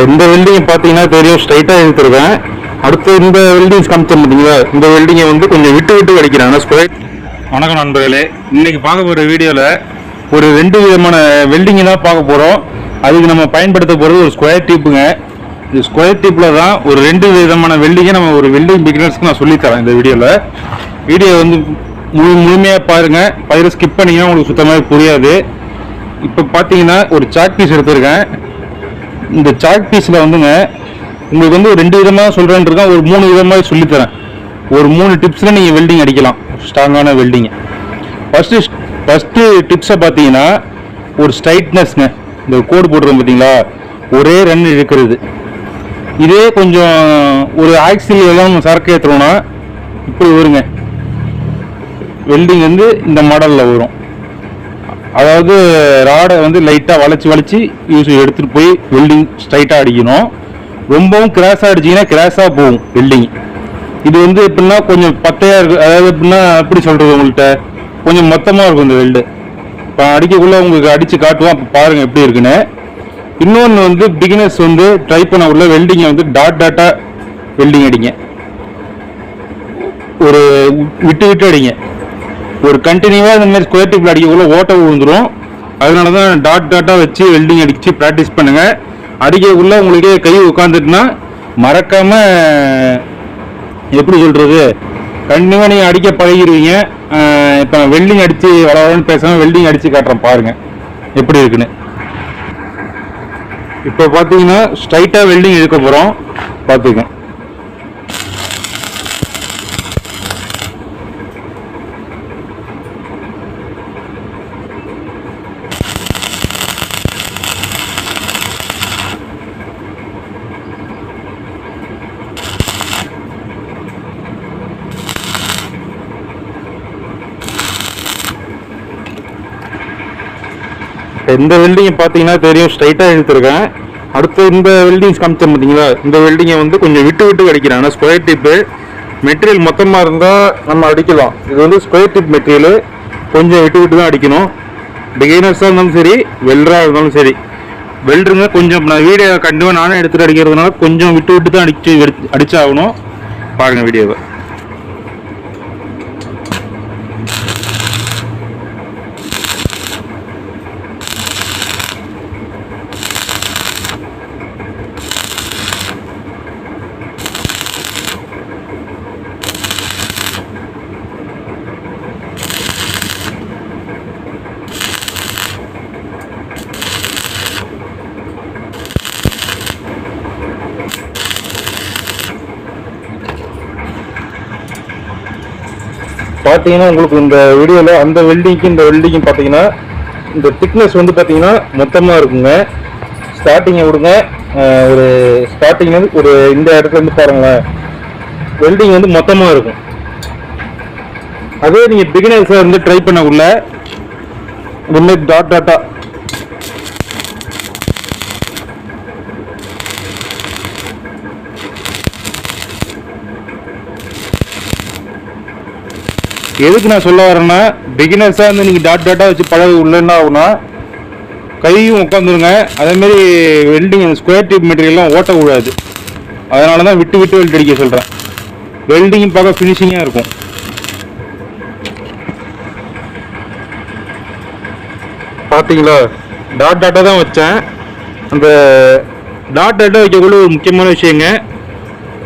இந்த வெல்டிங் பார்த்தீங்கன்னா தெரியும், ஸ்ட்ரைட்டாக எடுத்துருக்கேன். அடுத்து இந்த வெல்டிங்ஸ் காமிச்சேன் பார்த்தீங்களா, இந்த வெல்டிங்கை வந்து கொஞ்சம் விட்டு விட்டு அடிக்கிறேன். ஆனால் ஸ்கொயர். வணக்கம் நண்பர்களே, இன்னைக்கு பார்க்க போகிற வீடியோவில் ஒரு 2 விதமான வெல்டிங்கை தான் பார்க்க போகிறோம். அதுக்கு நம்ம பயன்படுத்த போகிறது ஒரு ஸ்கொயர் டியூப்புங்க. இந்த ஸ்கொயர் டியூப்பில் தான் ஒரு 2 விதமான வெல்டிங்கை நம்ம ஒரு வெல்டிங் பிகினர்ஸ்க்கு நான் சொல்லித்தரேன். இந்த வீடியோ வந்து முழுமையாக பாருங்கள். பயிரை ஸ்கிப் பண்ணிங்கன்னா உங்களுக்கு சுத்தமாக புரியாது. இப்போ பார்த்தீங்கன்னா ஒரு சாக் பீஸ் எடுத்துருக்கேன். இந்த சாக் பீஸில் வந்துங்க உங்களுக்கு வந்து ஒரு 2 விதமாக சொல்கிறேன்ருக்கேன், ஒரு 3 விதமாக சொல்லித்தரேன். ஒரு 3 டிப்ஸில் நீங்கள் வெல்டிங் அடிக்கலாம், ஸ்ட்ராங்கான வெல்டிங்கை. ஃபஸ்ட்டு டிப்ஸை பார்த்தீங்கன்னா ஒரு ஸ்ட்ரைட்னஸ்ங்க. இந்த கோடு போட்டுருவோம் பார்த்தீங்களா, ஒரே ரன் இழுக்கிறது. இதே கொஞ்சம் ஒரு ஆக்சில் எல்லாம் சரக்கு ஏற்றுறோன்னா இப்படி வருங்க. வெல்டிங் வந்து இந்த மாடலில் வரும். அதாவது ராடை வந்து லைட்டாக வளைச்சி எடுத்துகிட்டு போய் வெல்டிங் ஸ்ட்ரைட்டாக அடிக்கணும். ரொம்பவும் கிராஸாக அடிச்சிங்கன்னா கிராஸாக போகும் வெல்டிங். இது வந்து எப்படின்னா கொஞ்சம் பத்தையாக இருக்குது. அதாவது எப்படின்னா எப்படி சொல்கிறது, உங்கள்கிட்ட கொஞ்சம் மொத்தமாக இருக்கும் இந்த வெல்டு. இப்போ அடிக்கக்குள்ளே உங்களுக்கு அடித்து காட்டுவோம், அப்போ பாருங்கள் எப்படி இருக்குன்னு. இன்னொன்று வந்து பிகினர்ஸ் வந்து ட்ரை பண்ண உள்ள வெல்டிங்கை வந்து டாட்டாக வெல்டிங் அடிங்க. ஒரு விட்டு அடிங்க. ஒரு கண்டினியூவாக இந்த மாதிரி ஸ்கொயர் டியூப்ல அடிக்கக்குள்ள ஓட்டை விழுந்துடும். அதனால தான் டாட்டாக வச்சு வெல்டிங் அடித்து ப்ராக்டிஸ் பண்ணுங்கள். அடிக்கக்குள்ள உங்களுக்கே கை உட்காந்துட்டுனா மறக்காமல் எப்படி சொல்கிறது, கண்டினியூவாக நீங்கள் அடிக்க பழகிடுவீங்க. இப்போ வெல்டிங் அடித்து வளரன்னு பேசாமல் வெல்டிங் அடித்து காட்டுறேன் பாருங்கள் எப்படி இருக்குன்னு. இப்போ பார்த்தீங்கன்னா ஸ்ட்ரைட்டாக வெல்டிங் இழுக்க போகிறோம், பார்த்துக்கோங்க. இந்த வெல்டிங்கை பார்த்தீங்கன்னா தெரியும், ஸ்ட்ரைட்டாக எடுத்துருக்கேன். அடுத்து இந்த வெல்டிங்ஸ் காமிச்சேன் பார்த்தீங்களா, இந்த வெல்டிங்கை வந்து கொஞ்சம் விட்டு அடிக்கிறேன். ஆனால் ஸ்கொயர் டிப்பு மெட்டீரியல் மொத்தமாக இருந்தால் நம்ம அடிக்கலாம். இது வந்து ஸ்கொயர் டிப் மெட்டீரியல், கொஞ்சம் விட்டு தான் அடிக்கணும். பிகினர்ஸாக இருந்தாலும் சரி, வெல்டராக இருந்தாலும் சரி. வெல்டருங்க கொஞ்சம் நான் வீடியோ கண்டிப்பாக நானே எடுத்துகிட்டு அடிக்கிறதுனால கொஞ்சம் விட்டு தான் அடிச்சாகணும். பாருங்கள் வீடியோவை. பார்த்தீங்கன்னா உங்களுக்கு இந்த வீடியோவில் அந்த வெல்டிங்க்கு இந்த வெல்டிங்கும் பார்த்தீங்கன்னா இந்த திக்னஸ் வந்து பார்த்தீங்கன்னா மொத்தமாக இருக்குங்க. ஸ்டார்டிங்கை விடுங்க, ஒரு ஸ்டார்டிங் வந்து ஒரு இந்த இடத்துல இருந்து பாருங்களேன், வெல்டிங் வந்து மொத்தமாக இருக்கும். அதே நீங்கள் பிகினர்ஸாக இருந்து ட்ரை பண்ணக்குள்ள இந்த மாதிரி டாட்டா எதுக்கு நான் சொல்ல வரேன்னா, பிகினர்ஸாக இருந்து நீங்கள் டாட்டாக வச்சு பழக உள்ளேன்னா ஆகுனா கையும் உட்காந்துருங்க. அதேமாரி வெல்டிங் ஸ்கொயர் டியூப் மெட்டீரியல்லாம் ஓட்ட கூடாது. அதனால தான் விட்டு வெல்ட் அடிக்க சொல்கிறேன். வெல்டிங் பார்க்க ஃபினிஷிங்காக இருக்கும். பார்த்தீங்களா, டாட்டா தான் வச்சேன். அந்த டாட்டா வைக்கக்குள்ள ஒரு முக்கியமான விஷயங்க,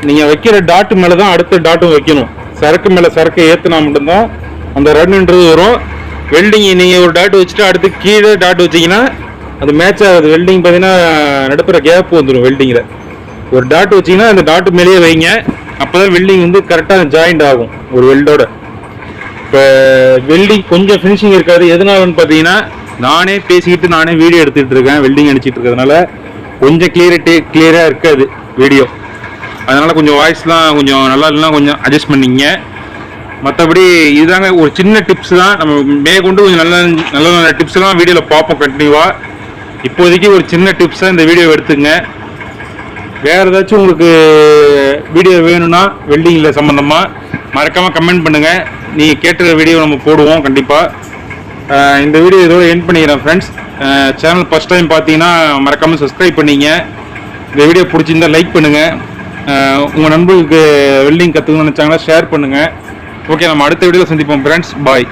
நீங்கள் வைக்கிற டாட்டு மேலே தான் அடுத்த டாட்டும் வைக்கணும். சரக்கு மேலே சரக்கு ஏற்றினா மட்டும்தான் அந்த ரன்ன்றது வரும். வெல்டிங் நீங்கள் ஒரு டாட் வச்சுட்டு அடுத்து கீழே டாட் வச்சிங்கன்னா அது மேட்ச் ஆகுது. வெல்டிங் பார்த்தீங்கன்னா நடுப்புற கேப் வந்துடும். வெல்டிங்கில் ஒரு டாட் வச்சிங்கன்னா அந்த டாட்டு மேலேயே வைங்க, அப்போ தான் வெல்டிங் வந்து கரெக்டாக ஜாயிண்ட் ஆகும் ஒரு வெல்டோட. இப்போ வெல்டிங் கொஞ்சம் ஃபினிஷிங் இருக்காது. எதனாலன்னு பார்த்தீங்கன்னா, நானே பேசிக்கிட்டு நானே வீடியோ எடுத்துகிட்டு இருக்கேன். வெல்டிங் அடிச்சுட்டு இருக்கிறதுனால கொஞ்சம் கிளியராக இருக்காது வீடியோ. அதனால் கொஞ்சம் வாய்ஸ்லாம் கொஞ்சம் நல்லா இல்லைனா கொஞ்சம் அட்ஜஸ்ட் பண்ணிங்க. மற்றபடி இதுதாங்க ஒரு சின்ன டிப்ஸ் தான். நம்ம மேற்கொண்டு கொஞ்சம் நல்ல டிப்ஸ்லாம் வீடியோவில் பார்ப்போம் கண்டினியூவாக. இப்போதைக்கு ஒரு சின்ன டிப்ஸாக இந்த வீடியோ எடுத்துங்க. வேறு ஏதாச்சும் உங்களுக்கு வீடியோ வேணும்னா வெல்டிங்கில் சம்மந்தமாக மறக்காமல் கமெண்ட் பண்ணுங்கள். நீங்கள் கேட்டுற வீடியோ நம்ம போடுவோம் கண்டிப்பாக. இந்த வீடியோ இதோட எண்ட் பண்ணிக்கிறேன் ஃப்ரெண்ட்ஸ். சேனல் ஃபஸ்ட் டைம் பார்த்தீங்கன்னா மறக்காமல் சப்ஸ்கிரைப் பண்ணிங்க. இந்த வீடியோ பிடிச்சிருந்தா லைக் பண்ணுங்கள், உங்கள் நண்பர்களுக்கு வெல்டிங் கற்றுக்கணும்னு நினச்சாங்கன்னா ஷேர் பண்ணுங்கள். ஓகே, நம்ம அடுத்த வீடியோவில் சந்திப்போம் ஃப்ரெண்ட்ஸ். பாய்.